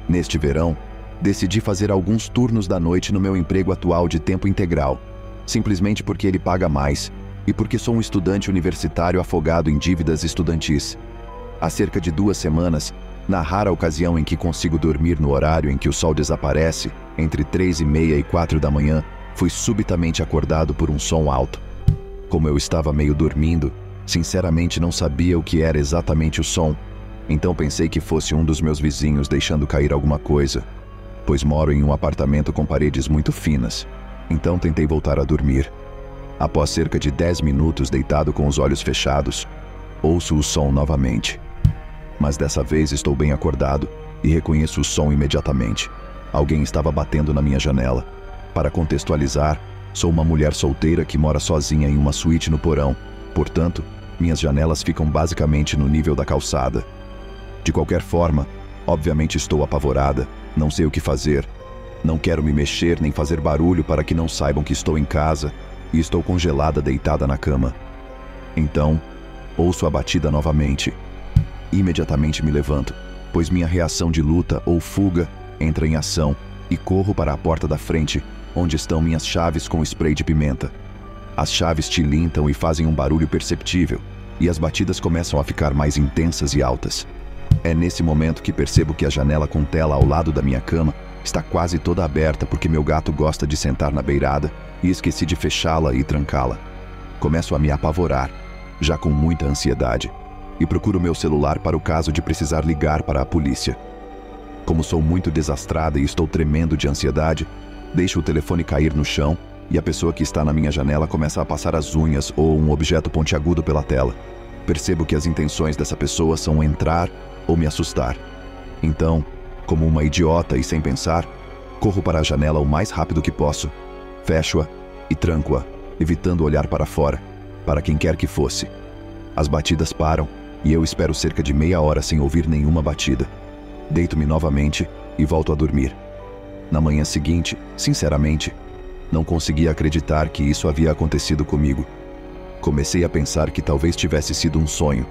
Neste verão, decidi fazer alguns turnos da noite no meu emprego atual de tempo integral, simplesmente porque ele paga mais e porque sou um estudante universitário afogado em dívidas estudantis. Há cerca de 2 semanas, na rara ocasião em que consigo dormir no horário em que o sol desaparece, entre 3h30 e 4 da manhã, fui subitamente acordado por um som alto. Como eu estava meio dormindo, sinceramente não sabia o que era exatamente o som, então pensei que fosse um dos meus vizinhos deixando cair alguma coisa, pois moro em um apartamento com paredes muito finas, então tentei voltar a dormir. Após cerca de 10 minutos deitado com os olhos fechados, ouço o som novamente. Mas dessa vez estou bem acordado e reconheço o som imediatamente. Alguém estava batendo na minha janela. Para contextualizar, sou uma mulher solteira que mora sozinha em uma suíte no porão, portanto, minhas janelas ficam basicamente no nível da calçada. De qualquer forma, obviamente estou apavorada, não sei o que fazer. Não quero me mexer nem fazer barulho para que não saibam que estou em casa e estou congelada deitada na cama. Então, ouço a batida novamente. Imediatamente me levanto, pois minha reação de luta ou fuga entra em ação e corro para a porta da frente, onde estão minhas chaves com spray de pimenta. As chaves tilintam e fazem um barulho perceptível, e as batidas começam a ficar mais intensas e altas. É nesse momento que percebo que a janela com tela ao lado da minha cama está quase toda aberta porque meu gato gosta de sentar na beirada e esqueci de fechá-la e trancá-la. Começo a me apavorar, já com muita ansiedade, e procuro meu celular para o caso de precisar ligar para a polícia. Como sou muito desastrada e estou tremendo de ansiedade, deixo o telefone cair no chão e a pessoa que está na minha janela começa a passar as unhas ou um objeto pontiagudo pela tela. Percebo que as intenções dessa pessoa são entrar ou me assustar. Então, como uma idiota e sem pensar, corro para a janela o mais rápido que posso, fecho-a e tranco-a, evitando olhar para fora, para quem quer que fosse. As batidas param e eu espero cerca de meia hora sem ouvir nenhuma batida. Deito-me novamente e volto a dormir. Na manhã seguinte, sinceramente, não conseguia acreditar que isso havia acontecido comigo. Comecei a pensar que talvez tivesse sido um sonho.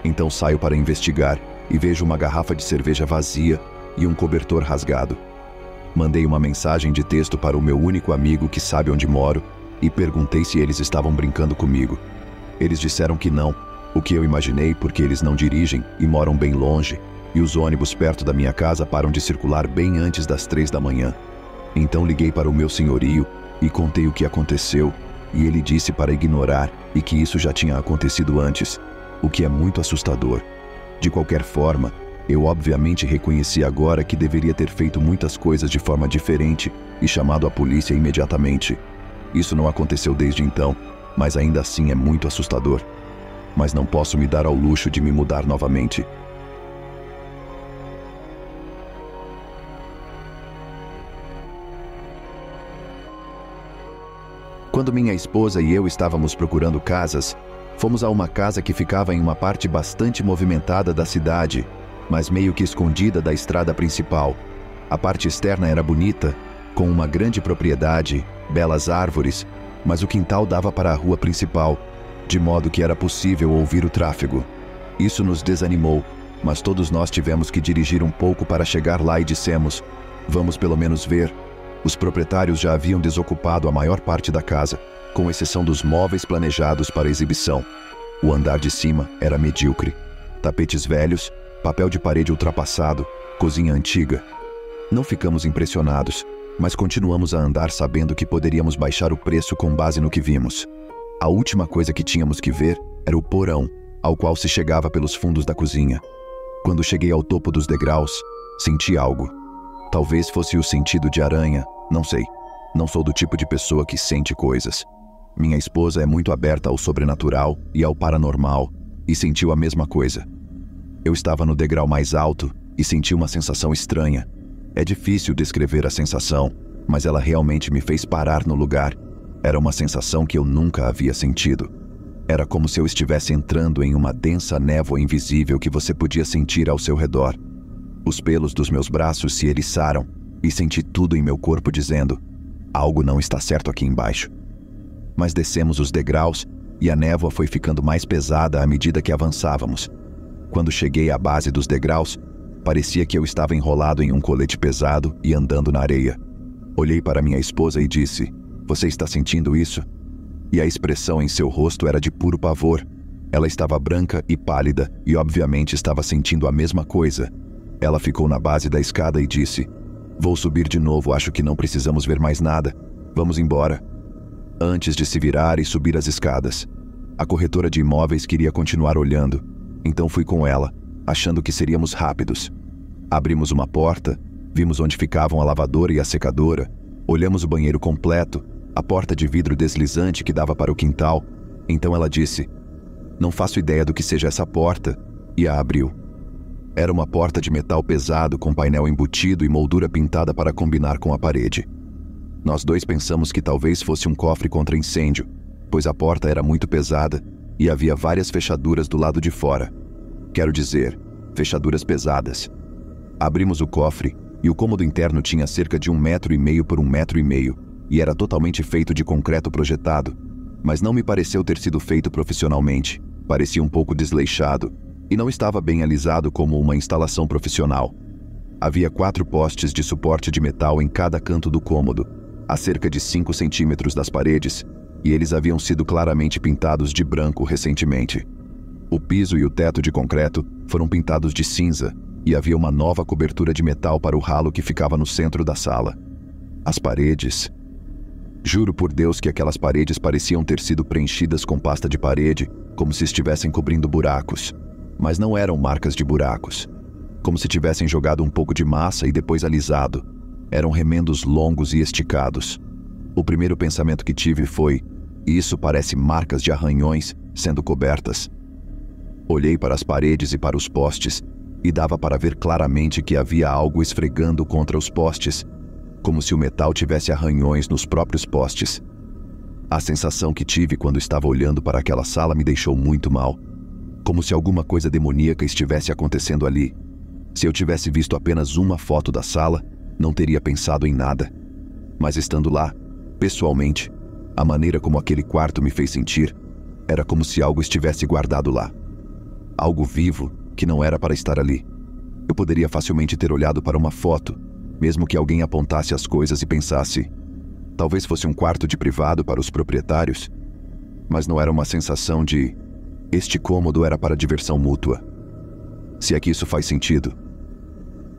Então saio para investigar e vejo uma garrafa de cerveja vazia e um cobertor rasgado. Mandei uma mensagem de texto para o meu único amigo que sabe onde moro e perguntei se eles estavam brincando comigo. Eles disseram que não, o que eu imaginei porque eles não dirigem e moram bem longe, e os ônibus perto da minha casa param de circular bem antes das 3 da manhã. Então liguei para o meu senhorio e contei o que aconteceu, e ele disse para ignorar e que isso já tinha acontecido antes, o que é muito assustador. De qualquer forma, eu obviamente reconheci agora que deveria ter feito muitas coisas de forma diferente e chamado a polícia imediatamente. Isso não aconteceu desde então, mas ainda assim é muito assustador. Mas não posso me dar ao luxo de me mudar novamente. Quando minha esposa e eu estávamos procurando casas, fomos a uma casa que ficava em uma parte bastante movimentada da cidade, mas meio que escondida da estrada principal. A parte externa era bonita, com uma grande propriedade, belas árvores, mas o quintal dava para a rua principal, de modo que era possível ouvir o tráfego. Isso nos desanimou, mas todos nós tivemos que dirigir um pouco para chegar lá e dissemos: vamos pelo menos ver. Os proprietários já haviam desocupado a maior parte da casa, com exceção dos móveis planejados para exibição. O andar de cima era medíocre. Tapetes velhos, papel de parede ultrapassado, cozinha antiga. Não ficamos impressionados, mas continuamos a andar sabendo que poderíamos baixar o preço com base no que vimos. A última coisa que tínhamos que ver era o porão, ao qual se chegava pelos fundos da cozinha. Quando cheguei ao topo dos degraus, senti algo. Talvez fosse o sentido de aranha, não sei. Não sou do tipo de pessoa que sente coisas. Minha esposa é muito aberta ao sobrenatural e ao paranormal, e sentiu a mesma coisa. Eu estava no degrau mais alto e senti uma sensação estranha. É difícil descrever a sensação, mas ela realmente me fez parar no lugar. Era uma sensação que eu nunca havia sentido. Era como se eu estivesse entrando em uma densa névoa invisível que você podia sentir ao seu redor. Os pelos dos meus braços se eriçaram e senti tudo em meu corpo dizendo: algo não está certo aqui embaixo. Mas descemos os degraus e a névoa foi ficando mais pesada à medida que avançávamos. Quando cheguei à base dos degraus, Parecia que eu estava enrolado em um colete pesado e andando na areia. Olhei para minha esposa e disse: "Você está sentindo isso?" E a expressão em seu rosto era de puro pavor. Ela estava branca e pálida e obviamente estava sentindo a mesma coisa. Ela ficou na base da escada e disse: "Vou subir de novo, acho que não precisamos ver mais nada. Vamos embora." Antes de se virar e subir as escadas, a corretora de imóveis queria continuar olhando, então fui com ela, achando que seríamos rápidos. Abrimos uma porta, vimos onde ficavam a lavadora e a secadora, olhamos o banheiro completo, a porta de vidro deslizante que dava para o quintal. Então ela disse: "Não faço ideia do que seja essa porta", e a abriu. Era uma porta de metal pesado com painel embutido e moldura pintada para combinar com a parede. Nós dois pensamos que talvez fosse um cofre contra incêndio, pois a porta era muito pesada e havia várias fechaduras do lado de fora. Quero dizer, fechaduras pesadas. Abrimos o cofre e o cômodo interno tinha cerca de 1,5 metros por 1,5 metros e era totalmente feito de concreto projetado, mas não me pareceu ter sido feito profissionalmente. Parecia um pouco desleixado e não estava bem alisado como uma instalação profissional. Havia 4 postes de suporte de metal em cada canto do cômodo, a cerca de 5 centímetros das paredes, e eles haviam sido claramente pintados de branco recentemente. O piso e o teto de concreto foram pintados de cinza, e havia uma nova cobertura de metal para o ralo que ficava no centro da sala. As paredes... Juro por Deus que aquelas paredes pareciam ter sido preenchidas com pasta de parede, como se estivessem cobrindo buracos. Mas não eram marcas de buracos. Como se tivessem jogado um pouco de massa e depois alisado. Eram remendos longos e esticados. O primeiro pensamento que tive foi: isso parece marcas de arranhões sendo cobertas. Olhei para as paredes e para os postes, e dava para ver claramente que havia algo esfregando contra os postes, como se o metal tivesse arranhões nos próprios postes. A sensação que tive quando estava olhando para aquela sala me deixou muito mal, como se alguma coisa demoníaca estivesse acontecendo ali. Se eu tivesse visto apenas uma foto da sala, não teria pensado em nada. Mas estando lá, pessoalmente, a maneira como aquele quarto me fez sentir era como se algo estivesse guardado lá. Algo vivo que não era para estar ali. Eu poderia facilmente ter olhado para uma foto, mesmo que alguém apontasse as coisas e pensasse: talvez fosse um quarto de privado para os proprietários. Mas não era uma sensação de: este cômodo era para diversão mútua. Se é que isso faz sentido.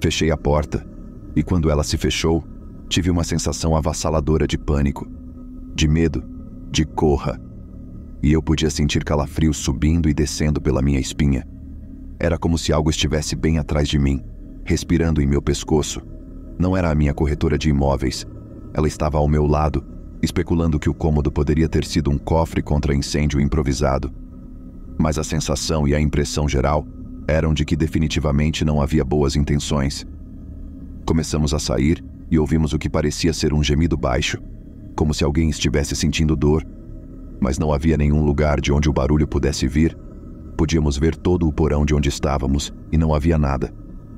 Fechei a porta, e quando ela se fechou, tive uma sensação avassaladora de pânico, de medo, de corra. E eu podia sentir calafrios subindo e descendo pela minha espinha. Era como se algo estivesse bem atrás de mim, respirando em meu pescoço. Não era a minha corretora de imóveis. Ela estava ao meu lado, especulando que o cômodo poderia ter sido um cofre contra incêndio improvisado. Mas a sensação e a impressão geral eram de que definitivamente não havia boas intenções. Começamos a sair e ouvimos o que parecia ser um gemido baixo, como se alguém estivesse sentindo dor, mas não havia nenhum lugar de onde o barulho pudesse vir. Podíamos ver todo o porão de onde estávamos e não havia nada.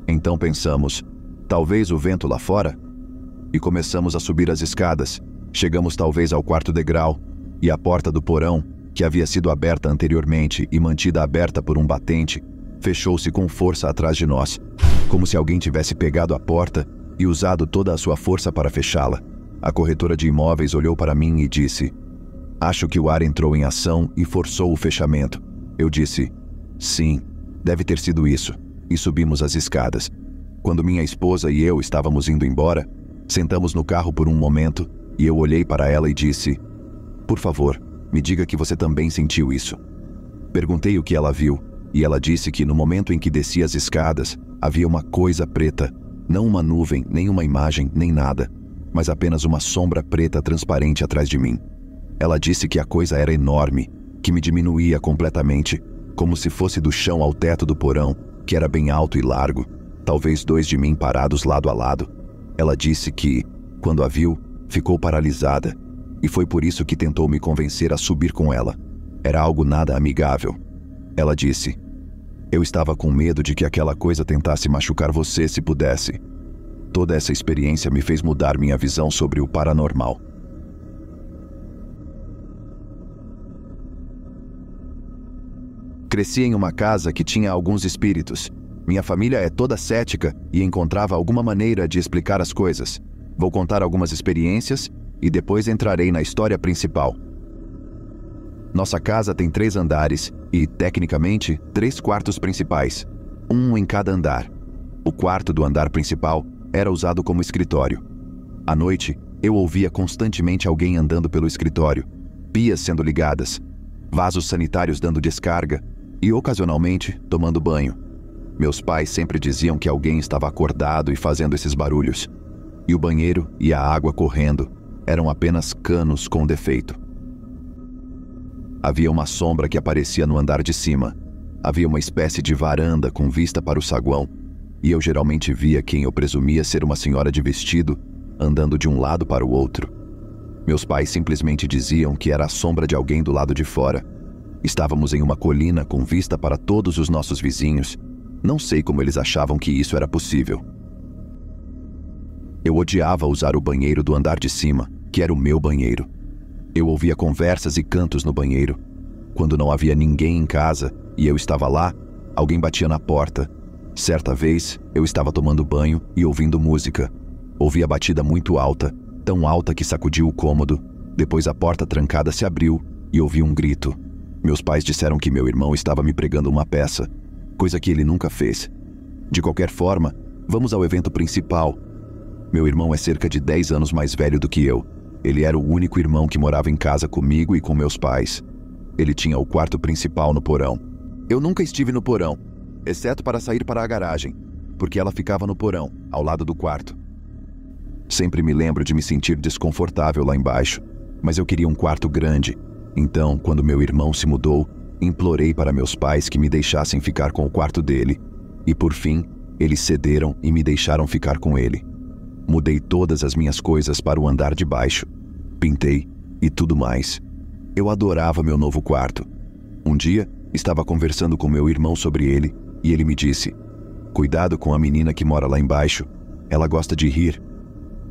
Então pensamos: talvez o vento lá fora? E começamos a subir as escadas. Chegamos talvez ao 4º degrau, e a porta do porão, que havia sido aberta anteriormente e mantida aberta por um batente, fechou-se com força atrás de nós, como se alguém tivesse pegado a porta e usado toda a sua força para fechá-la. A corretora de imóveis olhou para mim e disse: acho que o ar entrou em ação e forçou o fechamento. Eu disse: sim, deve ter sido isso, e subimos as escadas. Quando minha esposa e eu estávamos indo embora, sentamos no carro por um momento e eu olhei para ela e disse: por favor, me diga que você também sentiu isso. Perguntei o que ela viu, e ela disse que no momento em que descia as escadas, havia uma coisa preta, não uma nuvem, nem uma imagem, nem nada, mas apenas uma sombra preta transparente atrás de mim. Ela disse que a coisa era enorme, que me diminuía completamente, como se fosse do chão ao teto do porão, que era bem alto e largo, talvez 2 de mim parados lado a lado. Ela disse que, quando a viu, ficou paralisada, e foi por isso que tentou me convencer a subir com ela. Era algo nada amigável. Ela disse: eu estava com medo de que aquela coisa tentasse machucar você se pudesse. Toda essa experiência me fez mudar minha visão sobre o paranormal. Cresci em uma casa que tinha alguns espíritos. Minha família é toda cética e encontrava alguma maneira de explicar as coisas. Vou contar algumas experiências e depois entrarei na história principal. Nossa casa tem 3 andares e, tecnicamente, 3 quartos principais, um em cada andar. O quarto do andar principal era usado como escritório. À noite, eu ouvia constantemente alguém andando pelo escritório, pias sendo ligadas, vasos sanitários dando descarga e, ocasionalmente, tomando banho. Meus pais sempre diziam que alguém estava acordado e fazendo esses barulhos. E o banheiro e a água correndo eram apenas canos com defeito. Havia uma sombra que aparecia no andar de cima. Havia uma espécie de varanda com vista para o saguão, e eu geralmente via quem eu presumia ser uma senhora de vestido andando de um lado para o outro. Meus pais simplesmente diziam que era a sombra de alguém do lado de fora. Estávamos em uma colina com vista para todos os nossos vizinhos. Não sei como eles achavam que isso era possível. Eu odiava usar o banheiro do andar de cima, que era o meu banheiro. Eu ouvia conversas e cantos no banheiro. Quando não havia ninguém em casa e eu estava lá, alguém batia na porta. Certa vez, eu estava tomando banho e ouvindo música. Ouvi a batida muito alta, tão alta que sacudiu o cômodo. Depois a porta trancada se abriu e ouvi um grito. Meus pais disseram que meu irmão estava me pregando uma peça, coisa que ele nunca fez. De qualquer forma, vamos ao evento principal. Meu irmão é cerca de 10 anos mais velho do que eu. Ele era o único irmão que morava em casa comigo e com meus pais. Ele tinha o quarto principal no porão. Eu nunca estive no porão, exceto para sair para a garagem, porque ela ficava no porão, ao lado do quarto. Sempre me lembro de me sentir desconfortável lá embaixo, mas eu queria um quarto grande. Então, quando meu irmão se mudou, implorei para meus pais que me deixassem ficar com o quarto dele. E por fim, eles cederam e me deixaram ficar com ele. Mudei todas as minhas coisas para o andar de baixo. Pintei e tudo mais. Eu adorava meu novo quarto. Um dia, estava conversando com meu irmão sobre ele e ele me disse: "Cuidado com a menina que mora lá embaixo. Ela gosta de rir."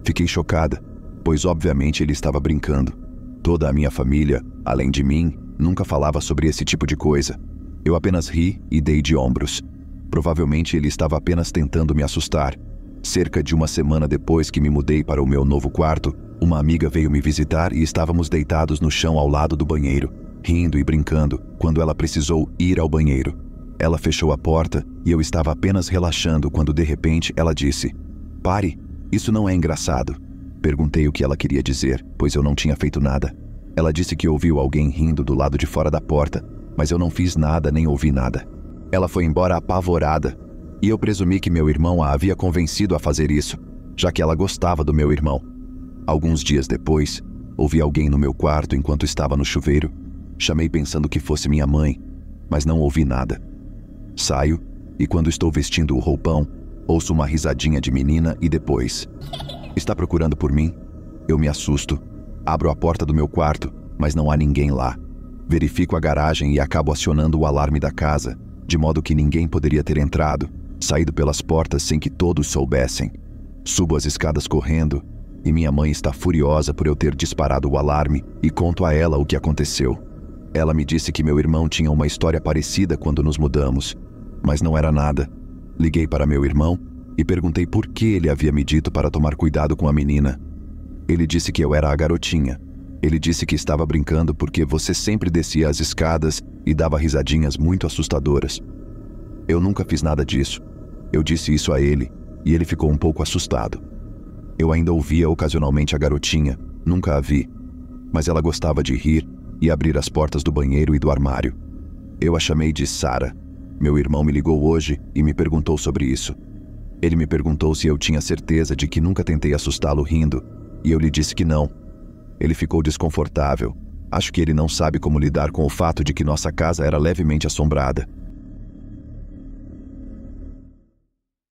Fiquei chocada, pois obviamente ele estava brincando. Toda a minha família, além de mim, nunca falava sobre esse tipo de coisa. Eu apenas ri e dei de ombros. Provavelmente ele estava apenas tentando me assustar. Cerca de uma semana depois que me mudei para o meu novo quarto, uma amiga veio me visitar e estávamos deitados no chão ao lado do banheiro, rindo e brincando, quando ela precisou ir ao banheiro. Ela fechou a porta e eu estava apenas relaxando quando de repente ela disse: "Pare, isso não é engraçado." Perguntei o que ela queria dizer, pois eu não tinha feito nada. Ela disse que ouviu alguém rindo do lado de fora da porta, mas eu não fiz nada nem ouvi nada. Ela foi embora apavorada, e eu presumi que meu irmão a havia convencido a fazer isso, já que ela gostava do meu irmão. Alguns dias depois, ouvi alguém no meu quarto enquanto estava no chuveiro. Chamei pensando que fosse minha mãe, mas não ouvi nada. Saio, e quando estou vestindo o roupão, ouço uma risadinha de menina e depois: "Está procurando por mim?" Eu me assusto. Abro a porta do meu quarto, mas não há ninguém lá. Verifico a garagem e acabo acionando o alarme da casa, de modo que ninguém poderia ter entrado, saído pelas portas sem que todos soubessem. Subo as escadas correndo, e minha mãe está furiosa por eu ter disparado o alarme e conto a ela o que aconteceu. Ela me disse que meu irmão tinha uma história parecida quando nos mudamos, mas não era nada. Liguei para meu irmão e perguntei por que ele havia me dito para tomar cuidado com a menina. Ele disse que eu era a garotinha. Ele disse que estava brincando porque você sempre descia as escadas e dava risadinhas muito assustadoras. Eu nunca fiz nada disso. Eu disse isso a ele e ele ficou um pouco assustado. Eu ainda ouvia ocasionalmente a garotinha, nunca a vi, mas ela gostava de rir e abrir as portas do banheiro e do armário. Eu a chamei de Sarah. Meu irmão me ligou hoje e me perguntou sobre isso. Ele me perguntou se eu tinha certeza de que nunca tentei assustá-lo rindo, e eu lhe disse que não. Ele ficou desconfortável. Acho que ele não sabe como lidar com o fato de que nossa casa era levemente assombrada.